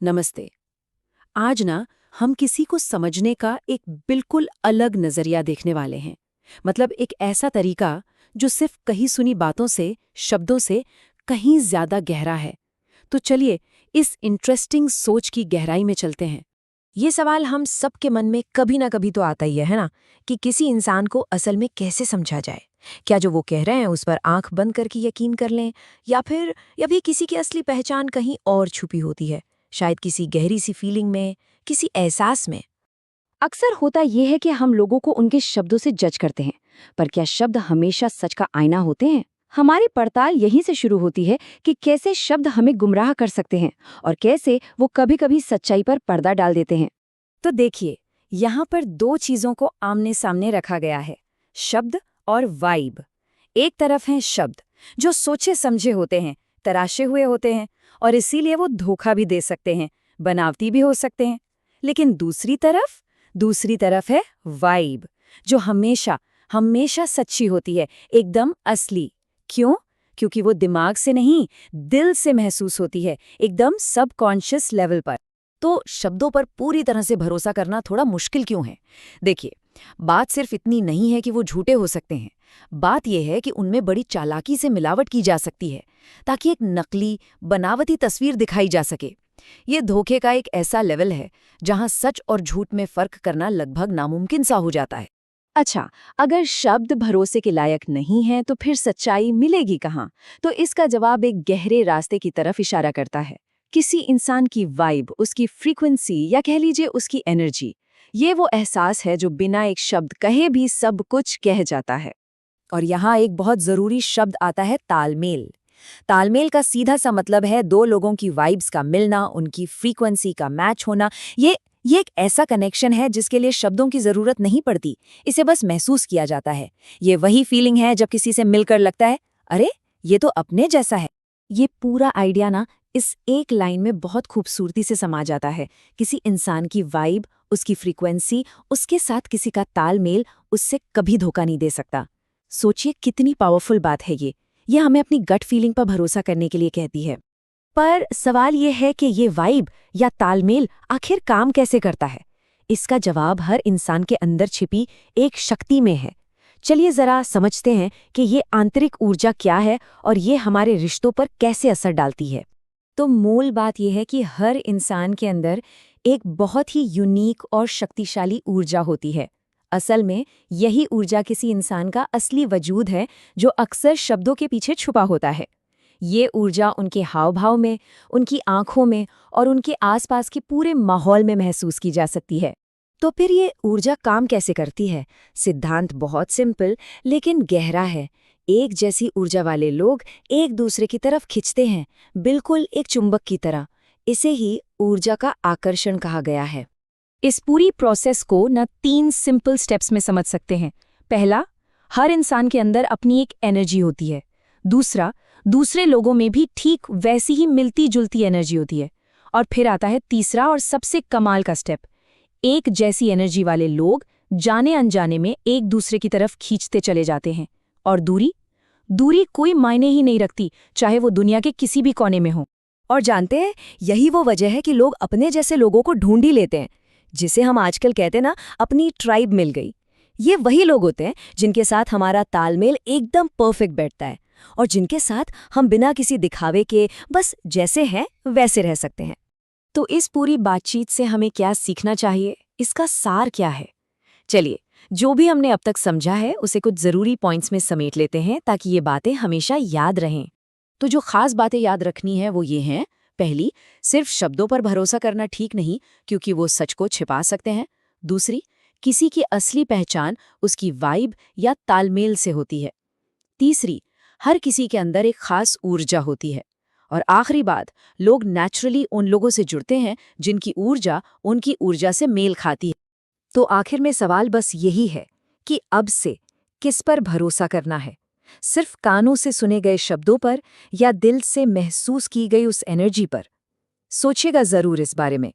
नमस्ते। आज ना हम किसी को समझने का एक बिल्कुल अलग नजरिया देखने वाले हैं। मतलब एक ऐसा तरीका जो सिर्फ कही सुनी बातों से, शब्दों से कहीं ज्यादा गहरा है। तो चलिए इस इंटरेस्टिंग सोच की गहराई में चलते हैं। ये सवाल हम सबके मन में कभी ना कभी तो आता ही है ना, कि किसी इंसान को असल में कैसे समझा जाए। क्या जो वो कह रहे हैं उस पर आंख बंद करके यकीन कर लें, या फिर किसी की असली पहचान कहीं और छुपी होती है, शायद किसी गहरी सी फीलिंग में, किसी एहसास में। अक्सर होता यह है कि हम लोगों को उनके शब्दों से जज करते हैं, पर क्या शब्द हमेशा सच का आईना होते हैं? हमारी पड़ताल यहीं से शुरू होती है कि कैसे शब्द हमें गुमराह कर सकते हैं और कैसे वो कभी-कभी सच्चाई पर पर्दा डाल देते हैं। तो देखिए, यहाँ पर दो चीजों को आमने सामने रखा गया है, शब्द और वाइब। एक तरफ हैं शब्द जो सोचे समझे होते हैं, तराशे हुए होते हैं, और इसीलिए वो धोखा भी दे सकते हैं, बनावटी भी हो सकते हैं। लेकिन दूसरी तरफ है वाइब, जो हमेशा हमेशा सच्ची होती है, एकदम असली। क्यों? क्योंकि वो दिमाग से नहीं, दिल से महसूस होती है, एकदम सबकॉन्शियस लेवल पर। तो शब्दों पर पूरी तरह से भरोसा करना थोड़ा मुश्किल क्यों है? देखिए, बात सिर्फ इतनी नहीं है कि वो झूठे हो सकते हैं। बात यह है कि उनमें बड़ी चालाकी से मिलावट की जा सकती है, ताकि एक नकली, बनावटी तस्वीर दिखाई जा सके। ये धोखे का एक ऐसा लेवल है जहां सच और झूठ में फर्क करना लगभग नामुमकिन सा हो जाता है। अच्छा, अगर शब्द भरोसे के लायक नहीं है तो फिर सच्चाई मिलेगी कहाँ? तो इसका जवाब एक गहरे रास्ते की तरफ इशारा करता है। किसी इंसान की वाइब, उसकी फ्रीक्वेंसी या कह लीजिए उसकी एनर्जी, ये वो एहसास है जो बिना एक शब्द कहे भी सब कुछ कह जाता है। और यहाँ एक बहुत जरूरी शब्द आता है, तालमेल। तालमेल का सीधा सा मतलब है दो लोगों की वाइब्स का मिलना, उनकी फ्रीक्वेंसी का मैच होना। ये एक ऐसा कनेक्शन है जिसके लिए शब्दों की जरूरत नहीं पड़ती, इसे बस महसूस किया जाता है। ये वही फीलिंग है जब किसी से मिलकर लगता है, अरे ये तो अपने जैसा है। ये पूरा आइडिया ना इस एक लाइन में बहुत खूबसूरती से समा जाता है। किसी इंसान की वाइब, उसकी फ्रीक्वेंसी, उसके साथ किसी का तालमेल उससे कभी धोखा नहीं दे सकता। सोचिए कितनी पावरफुल बात है ये। ये हमें अपनी गट फीलिंग पर भरोसा करने के लिए कहती है। पर सवाल ये है कि ये वाइब या तालमेल आखिर काम कैसे करता है? इसका जवाब हर इंसान के अंदर छिपी एक शक्ति में है। चलिए जरा समझते हैं कि ये आंतरिक ऊर्जा क्या है और ये हमारे रिश्तों पर कैसे असर डालती है। तो मूल बात यह है कि हर इंसान के अंदर एक बहुत ही यूनिक और शक्तिशाली ऊर्जा होती है। असल में यही ऊर्जा किसी इंसान का असली वजूद है, जो अक्सर शब्दों के पीछे छुपा होता है। ये ऊर्जा उनके हाव भाव में, उनकी आंखों में और उनके आसपास के पूरे माहौल में महसूस की जा सकती है। तो फिर ये ऊर्जा काम कैसे करती है? सिद्धांत बहुत सिंपल लेकिन गहरा है। एक जैसी ऊर्जा वाले लोग एक दूसरे की तरफ खिंचते हैं, बिल्कुल एक चुंबक की तरह। इसे ही ऊर्जा का आकर्षण कहा गया है। इस पूरी प्रोसेस को न 3 सिंपल स्टेप्स में समझ सकते हैं। पहला, हर इंसान के अंदर अपनी एक एनर्जी होती है। दूसरा, दूसरे लोगों में भी ठीक वैसी ही मिलती जुलती एनर्जी होती है। और फिर आता है तीसरा और सबसे कमाल का स्टेप, एक जैसी एनर्जी वाले लोग जाने अनजाने में एक दूसरे की तरफ खींचते चले जाते हैं। और दूरी दूरी कोई मायने ही नहीं रखती, चाहे वो दुनिया के किसी भी कोने में हो। और जानते हैं, यही वो वजह है कि लोग अपने जैसे लोगों को ढूंढ ही लेते हैं, जिसे हम आजकल कहते हैं ना, अपनी ट्राइब मिल गई। ये वही लोग होते हैं जिनके साथ हमारा तालमेल एकदम परफेक्ट बैठता है और जिनके साथ हम बिना किसी दिखावे के बस जैसे हैं वैसे रह सकते हैं। तो इस पूरी बातचीत से हमें क्या सीखना चाहिए? इसका सार क्या है? चलिए, जो भी हमने अब तक समझा है उसे कुछ जरूरी पॉइंट्स में समेट लेते हैं, ताकि ये बातें हमेशा याद रहें। तो जो खास बातें याद रखनी है वो ये हैं। पहली, सिर्फ शब्दों पर भरोसा करना ठीक नहीं, क्योंकि वो सच को छिपा सकते हैं। दूसरी, किसी की असली पहचान उसकी वाइब या तालमेल से होती है। तीसरी, हर किसी के अंदर एक खास ऊर्जा होती है। और आखिरी बात, लोग नेचुरली उन लोगों से जुड़ते हैं जिनकी ऊर्जा उनकी ऊर्जा से मेल खाती है। तो आखिर में सवाल बस यही है कि अब से किस पर भरोसा करना है? सिर्फ कानों से सुने गए शब्दों पर या दिल से महसूस की गई उस एनर्जी पर? सोचिएगा जरूर इस बारे में।